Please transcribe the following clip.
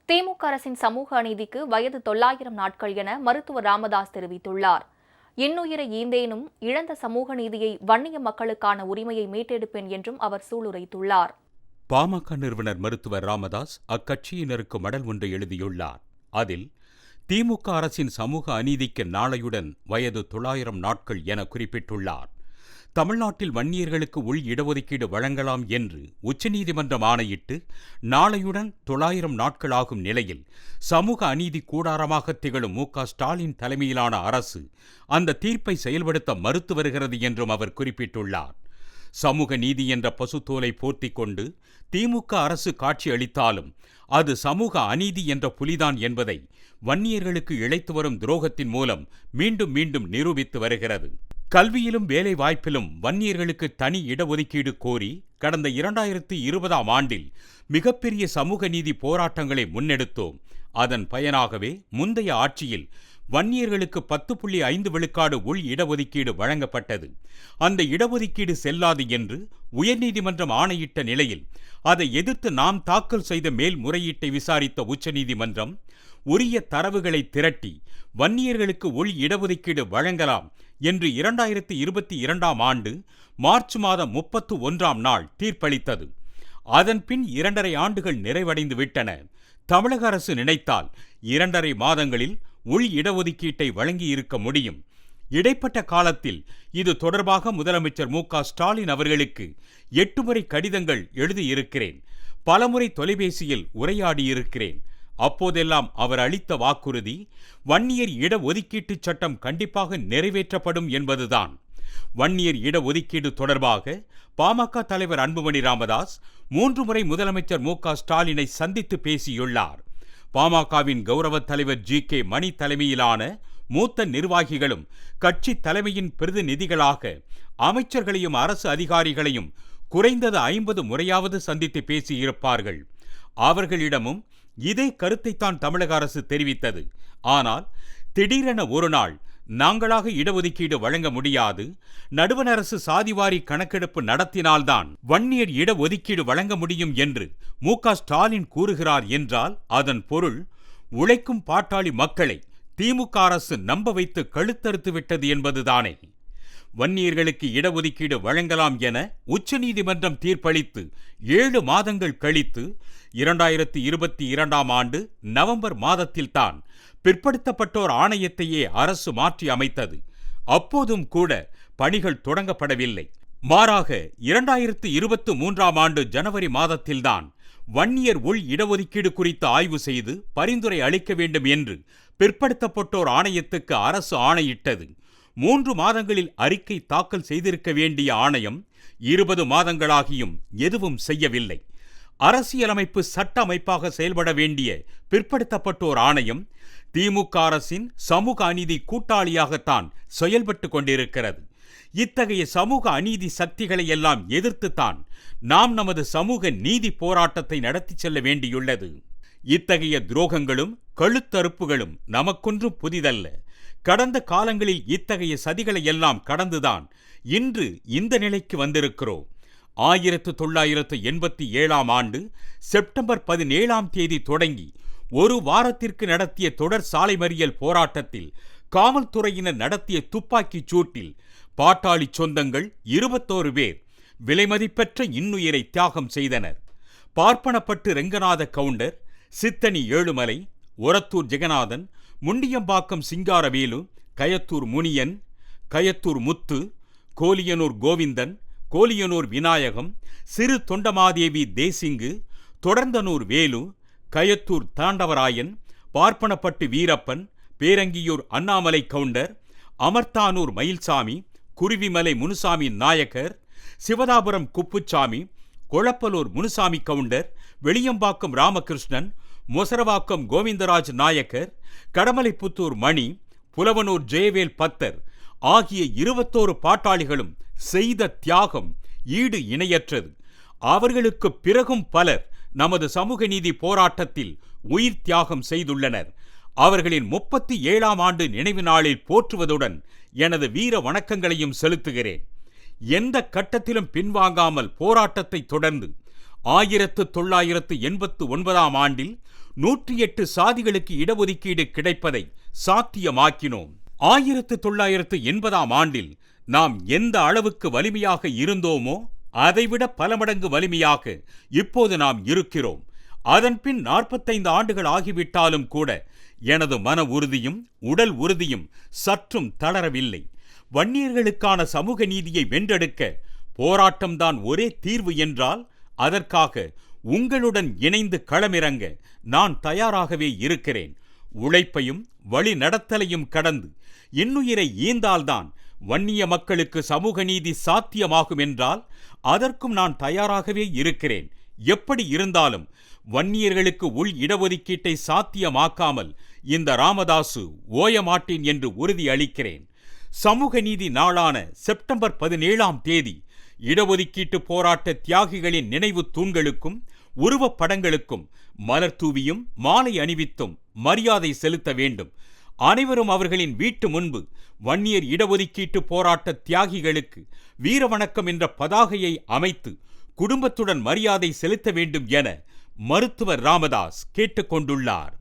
திமுக அரசின் சமூக அநீதிக்கு வயது 900 நாட்கள் என மருத்துவர் ராமதாஸ் தெரிவித்துள்ளார். இன்னுயிரை ஈந்தேனும் இழந்த சமூக நீதியை வன்னிய மக்களுக்கான உரிமையை மீட்டெடுப்பேன் என்றும் அவர் சூளுரைத்துள்ளார். பாமக நிறுவனர் மருத்துவர் ராமதாஸ் அக்கட்சியினருக்கு மடல் ஒன்றை எழுதியுள்ளார். அதில் திமுக அரசின் சமூக அநீதிக்கு நாளையுடன் வயது 900 நாட்கள் என குறிப்பிட்டுள்ளார். தமிழ்நாட்டில் வன்னியர்களுக்கு உள் இடஒதுக்கீடு வழங்கலாம் என்று உச்சநீதிமன்றம் ஆணையிட்டு நாளையுடன் 900 நாட்களாகும் நிலையில் சமூக அநீதி கூடாரமாக திகழும் மு.க. ஸ்டாலின் தலைமையிலான அரசு அந்த தீர்ப்பை செயல்படுத்த மறுத்து வருகிறது என்றும் அவர் குறிப்பிட்டுள்ளார். சமூக நீதி என்ற பசுத்தோலை போர்த்திக் கொண்டு திமுக அரசு காட்சி அளித்தாலும் அது சமூக அநீதி என்ற புலிதான் என்பதை வன்னியர்களுக்கு இழைத்து வரும் துரோகத்தின் மூலம் மீண்டும் மீண்டும் நிரூபித்து வருகிறது. கல்வியிலும் வேலை வாய்ப்பிலும் வன்னியர்களுக்கு தனி இடஒதுக்கீடு கோரி கடந்த 2020ஆம் ஆண்டில் மிகப்பெரிய சமூக நீதி போராட்டங்களை முன்னெடுத்தோம். அதன் பயனாகவே முந்தைய ஆட்சியில் வன்னியர்களுக்கு 10.5 விழுக்காடு உள் இடஒதுக்கீடு வழங்கப்பட்டது. அந்த இடஒதுக்கீடு செல்லாது என்று உயர்நீதிமன்றம் ஆணையிட்ட நிலையில் அதை எதிர்த்து நாம் தாக்கல் செய்த மேல்முறையீட்டை விசாரித்த உச்சநீதிமன்றம் உரிய தரவுகளை திரட்டி வன்னியர்களுக்கு உள் இடஒதுக்கீடு வழங்கலாம் என்று 2022ஆம் ஆண்டு மார்ச் மாதம் 31ஆம் நாள் தீர்ப்பளித்தது. அதன்பின் 2.5 ஆண்டுகள் நிறைவடைந்து விட்டன. தமிழக அரசு நினைத்தால் 2.5 மாதங்களில் உள் இடஒதுக்கீட்டை வழங்கியிருக்க முடியும். இடைப்பட்ட காலத்தில் இது தொடர்பாக முதலமைச்சர் மு.க. ஸ்டாலின் அவர்களுக்கு 8 முறை கடிதங்கள் எழுதியிருக்கிறேன். பலமுறை தொலைபேசியில் உரையாடியிருக்கிறேன். அப்போதெல்லாம் அவர் அளித்த வாக்குறுதி வன்னியர் இடஒதுக்கீட்டு சட்டம் கண்டிப்பாக நிறைவேற்றப்படும் என்பதுதான். வன்னியர் இடஒதுக்கீடு தொடர்பாக பாமக தலைவர் அன்புமணி ராமதாஸ் 3 முறை முதலமைச்சர் மு.க. ஸ்டாலினை சந்தித்து பேசியுள்ளார். பாமகவின் கௌரவ தலைவர் ஜி.கே. மணி தலைமையிலான மூத்த நிர்வாகிகளும் கட்சி தலைமையின் பிரதிநிதிகளாக அமைச்சர்களையும் அரசு அதிகாரிகளையும் குறைந்தது 50 முறையாவது சந்தித்து பேசியிருப்பார்கள். அவர்களிடமும் இதே கருத்தைத்தான் தமிழக அரசு தெரிவித்தது. ஆனால் திடீரென ஒரு நாள் நாங்களாக இடஒதுக்கீடு வழங்க முடியாது, நடுவண் அரசு சாதிவாரி கணக்கெடுப்பு நடத்தினால்தான் வன்னியர் இடஒதுக்கீடு வழங்க முடியும் என்று மு.க. ஸ்டாலின் கூறுகிறார் என்றால் அதன் பொருள் உழைக்கும் பாட்டாளி மக்களை திமுக அரசு நம்ப வைத்து கழுத்தறுத்து விட்டது என்பதுதானே. வன்னியர்களுக்கு இடஒதுக்கீடு வழங்கலாம் என உச்சநீதிமன்றம் தீர்ப்பளித்து 7 மாதங்கள் கழித்து 2022ஆம் ஆண்டு நவம்பர் மாதத்தில்தான் பிற்படுத்தப்பட்டோர் ஆணையத்தையே அரசு மாற்றி அமைத்தது. அப்போதும் கூட பணிகள் தொடங்கப்படவில்லை. மாறாக 2023ஆம் ஆண்டு ஜனவரி மாதத்தில்தான் வன்னியர் உள் இடஒதுக்கீடு குறித்து ஆய்வு செய்து பரிந்துரை அளிக்க வேண்டும் என்று பிற்படுத்தப்பட்டோர் ஆணையத்துக்கு அரசு ஆணையிட்டது. 3 மாதங்களில் அறிக்கை தாக்கல் செய்திருக்க வேண்டிய ஆணையம் 20 மாதங்களாகியும் எதுவும் செய்யவில்லை. அரசியலமைப்பு சட்ட அமைப்பாக செயல்பட வேண்டிய பிற்படுத்தப்பட்டோர் ஆணையம் திமுக அரசின் சமூக அநீதி கூட்டாளியாகத்தான் செயல்பட்டு கொண்டிருக்கிறது. இத்தகைய சமூக அநீதி சக்திகளை எல்லாம் எதிர்த்துத்தான் நாம் நமது சமூக நீதி போராட்டத்தை நடத்தி செல்ல வேண்டியுள்ளது. இத்தகைய துரோகங்களும் கழுத்தறுப்புகளும் நமக்கொன்றும் புதிதல்ல. கடந்த காலங்களில் இத்தகைய சதிகளை எல்லாம் கடந்துதான் இன்று இந்த நிலைக்கு வந்திருக்கிறோம். 1987ஆம் ஆண்டு செப்டம்பர் 17ஆம் தேதி தொடங்கி ஒரு வாரத்திற்கு நடத்திய தொடர் சாலை மறியல் போராட்டத்தில் காவல்துறையினர் நடத்திய துப்பாக்கிச் சூட்டில் பாட்டாளி சொந்தங்கள் 21 பேர் விலைமதிப்பற்ற இன்னுயிரை தியாகம் செய்தனர். பார்ப்பனப்பட்டு ரெங்கநாத கவுண்டர், சித்தனி ஏழுமலை, ஒரத்தூர் ஜெகநாதன், முண்டியம்பாக்கம் சிங்காரவேலு, கயத்தூர் முனியன், கயத்தூர் முத்து, கோலியனூர் கோவிந்தன், கோலியனூர் விநாயகம், சிறு தொண்டமாதேவி தேசிங்கு, தொடர்ந்தனூர் வேலு, கயத்தூர் தாண்டவராயன், பார்ப்பனப்பட்டு வீரப்பன், பேரங்கியூர் அண்ணாமலை கவுண்டர், அமர்த்தானூர் மயில்சாமி, குருவிமலை முனுசாமி நாயக்கர், சிவதாபுரம் குப்புச்சாமி, கொளப்பலூர் முனுசாமி கவுண்டர், வெளியம்பாக்கம் ராமகிருஷ்ணன், மொசரவாக்கம் கோவிந்தராஜ் நாயக்கர், கடமலைப்புத்தூர் மணி, புலவனூர் ஜெயவேல் பத்தர் ஆகிய 21 பாட்டாளிகளும் செய்த தியாகம் ஈடு இணையற்றது. அவர்களுக்கு பிறகும் பலர் நமது சமூக நீதி போராட்டத்தில் உயிர் தியாகம் செய்துள்ளனர். அவர்களின் 37ஆம் ஆண்டு நினைவு நாளில் போற்றுவதுடன் எனது வீர வணக்கங்களையும் செலுத்துகிறேன். எந்த கட்டத்திலும் பின்வாங்காமல் போராட்டத்தை தொடர்ந்து 1989ஆம் ஆண்டில் 108 சாதிகளுக்கு இடஒதுக்கீடு கிடைப்பதை சாத்தியமாக்கினோம். 1980ஆம் ஆண்டில் நாம் எந்த அளவுக்கு வலிமையாக இருந்தோமோ அதைவிட பல மடங்கு வலிமையாக இப்போது நாம் இருக்கிறோம். அதன்பின் 45 ஆண்டுகள் ஆகிவிட்டாலும் கூட எனது மன உறுதியும் உடல் உறுதியும் சற்றும் தளரவில்லை. வன்னியர்களுக்கான சமூக நீதியை வென்றெடுக்க போராட்டம்தான் ஒரே தீர்வு என்றால் அதற்காக உங்களுடன் இணைந்து களமிறங்க நான் தயாராகவே இருக்கிறேன். உழைப்பையும் வழி நடத்தலையும் கடந்து இன்னுயிரை ஈந்தால்தான் வன்னிய மக்களுக்கு சமூக நீதி சாத்தியமாகும் என்றால் அதற்கும் நான் தயாராகவே இருக்கிறேன். எப்படி இருந்தாலும் வன்னியர்களுக்கு உள் இடஒதுக்கீட்டை சாத்தியமாக்காமல் இந்த ராமதாசு ஓயமாட்டேன் என்று உறுதி அளிக்கிறேன். சமூக நீதி நாளான செப்டம்பர் 17ஆம் தேதி இடஒதுக்கீட்டு போராட்ட தியாகிகளின் நினைவு தூண்களுக்கும் உருவப்படங்களுக்கும் மலர் தூவியும் மாலை அணிவித்தும் மரியாதை செலுத்த வேண்டும். அனைவரும் அவர்களின் வீட்டு முன்பு வன்னியர் இடஒதுக்கீட்டு போராட்ட தியாகிகளுக்கு வீரவணக்கம் என்ற பதாகையை அமைத்து குடும்பத்துடன் மரியாதை செலுத்த வேண்டும் என மருத்துவர் ராமதாஸ் கேட்டுக்கொண்டுள்ளார்.